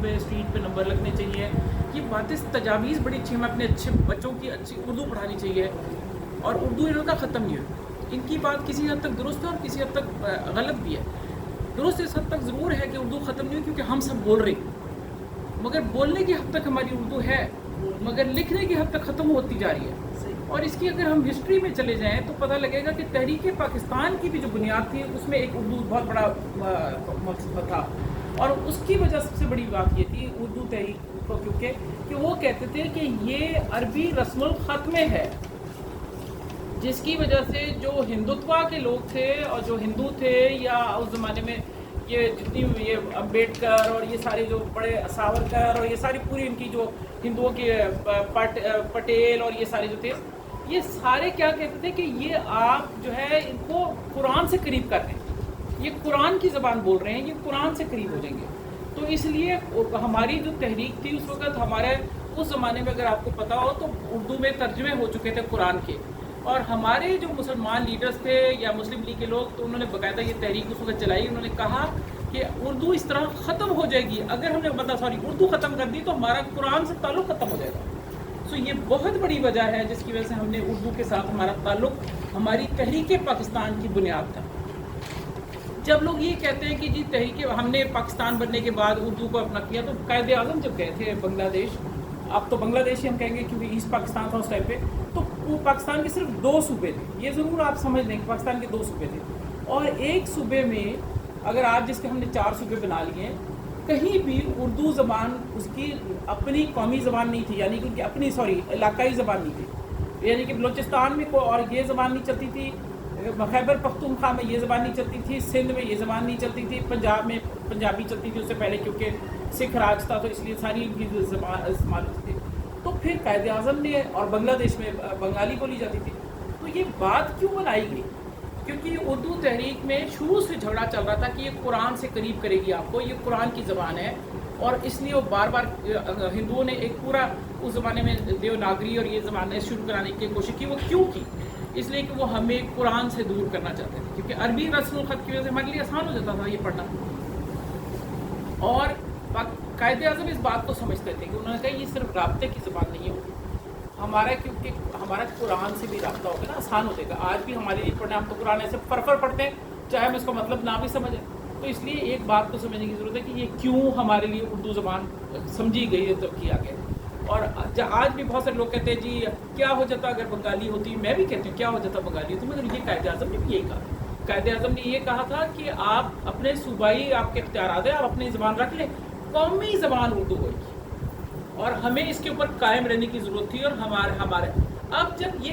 پہ اسٹریٹ پہ نمبر لگنے چاہیے. یہ باتیں تجاویز بڑی اچھی، ہمیں اپنے اچھے بچوں کی اچھی اردو پڑھانی چاہیے. اور اردو انہوں کا ختم نہیں ہوئی. ان کی بات کسی حد تک درست ہے اور کسی حد تک غلط بھی ہے. درست اس حد تک ضرور ہے کہ اردو ختم نہیں ہوئی کیونکہ ہم سب بول رہے ہیں، مگر بولنے کی حد تک ہماری اردو ہے، مگر لکھنے کی حد تک ختم ہوتی جا رہی ہے. اور اس کی اگر ہم ہسٹری میں چلے جائیں تو پتہ لگے گا کہ تحریک پاکستان کی بھی جو بنیاد تھی اس میں ایک اردو بہت بڑا مقصد تھا. اور اس کی وجہ سب سے بڑی بات یہ تھی اردو تحریک کو، کیونکہ کہ وہ کہتے تھے کہ یہ عربی رسم الخط میں ہے، جس کی وجہ سے جو ہندوتوا کے لوگ تھے اور جو ہندو تھے یا اس زمانے میں یہ جتنی یہ امبیڈکر اور یہ سارے جو بڑے ساورکر اور یہ ساری پوری ان کی جو ہندوؤں کے پٹیل اور یہ سارے جو تھے، یہ سارے کیا کہتے تھے کہ یہ آپ جو ہے ان کو قرآن سے قریب کر رہے ہیں، یہ قرآن کی زبان بول رہے ہیں، یہ قرآن سے قریب ہو جائیں گے. تو اس لیے ہماری جو تحریک تھی اس وقت ہمارے اس زمانے میں اگر آپ کو پتا ہو تو اردو میں ترجمے ہو چکے تھے قرآن کے. اور ہمارے جو مسلمان لیڈرز تھے یا مسلم لیگ کے لوگ، تو انہوں نے باقاعدہ یہ تحریک اس وقت چلائی. انہوں نے کہا کہ اردو اس طرح ختم ہو جائے گی، اگر ہم نے اردو ختم کر دی تو ہمارا قرآن سے تعلق ختم ہو جائے گا. سو یہ بہت بڑی وجہ ہے جس کی وجہ سے ہم نے اردو کے ساتھ ہمارا تعلق ہماری تحریک پاکستان کی بنیاد تھا. جب لوگ یہ کہتے ہیں کہ جی تحریک ہم نے پاکستان بننے کے بعد اردو کو اپنا کیا، تو قائد اعظم جب گئے تھے بنگلہ دیش، اب تو بنگلہ دیش ہی ہم کہیں گے کیونکہ ایسٹ پاکستان تھا اس ٹائم پہ، تو وہ پاکستان کے صرف 2 صوبے تھے. یہ ضرور آپ سمجھ لیں کہ پاکستان کے 2 صوبے تھے، اور ایک صوبے میں اگر آپ جس کے ہم نے 4 صوبے بنا لیے، کہیں بھی اردو زبان اس کی اپنی قومی زبان نہیں تھی، یعنی کہ ان کی اپنی علاقائی زبان نہیں تھی. یعنی کہ بلوچستان میں اور یہ زبان نہیں چلتی تھی، خیبر پختونخوا میں یہ زبان نہیں چلتی تھی، سندھ میں یہ زبان نہیں چلتی تھی، پنجاب میں پنجابی چلتی تھی اس سے پہلے کیونکہ سکھ راج تھا تو اس لیے ساری ان کی زبان استعمال ہوتی تھی. تو پھر قائد اعظم نے، اور بنگلہ دیش میں بنگالی بولی جاتی تھی. تو یہ بات کیوں بنائی گئی؟ کیونکہ اردو تحریک میں شروع سے جھگڑا چل رہا تھا کہ یہ قرآن سے قریب کرے گی آپ کو، یہ قرآن کی زبان ہے. اور اس لیے وہ بار بار ہندوؤں نے ایک پورا اس زمانے میں دیوناگری اور یہ زبانیں شروع کرانے کی کوشش کی. وہ کیوں کی؟ اس لیے کہ وہ ہمیں قرآن سے دور کرنا چاہتے تھے، کیونکہ عربی رسم الخط کی وجہ سے ہمارے لیے آسان ہو جاتا تھا یہ پڑھنا. اور قائد اعظم اس بات کو سمجھتے تھے کہ انہوں نے کہا یہ صرف رابطے کی زبان نہیں ہوگی ہمارا، کیونکہ ہمارا قرآن سے بھی رابطہ ہوگا نا، آسان ہو جائے گا. آج بھی ہمارے لیے پڑھنا، ہم تو قرآن ایسے فرفر پڑھتے ہیں چاہے ہم اس کا مطلب نہ بھی سمجھیں. تو اس لیے ایک بات کو سمجھنے کی ضرورت ہے کہ یہ کیوں ہمارے لیے اردو زبان سمجھی گئی ہے تو کیا گیا. اور آج بھی بہت سارے لوگ کہتے ہیں جی کیا ہو جاتا اگر بنگالی ہوتی، میں بھی کہتی ہوں کیا ہو جاتا بنگالی ہوتی، مگر یہ قائد اعظم نے بھی یہی کہا. قائد اعظم نے یہ کہا تھا کہ آپ اپنے صوبائی آپ کے اختیارات ہیں، آپ اپنی زبان رکھ لیں، قومی زبان اردو ہوگی اور ہمیں اس کے اوپر قائم رہنے کی ضرورت تھی. اور ہمارے اب جب یہ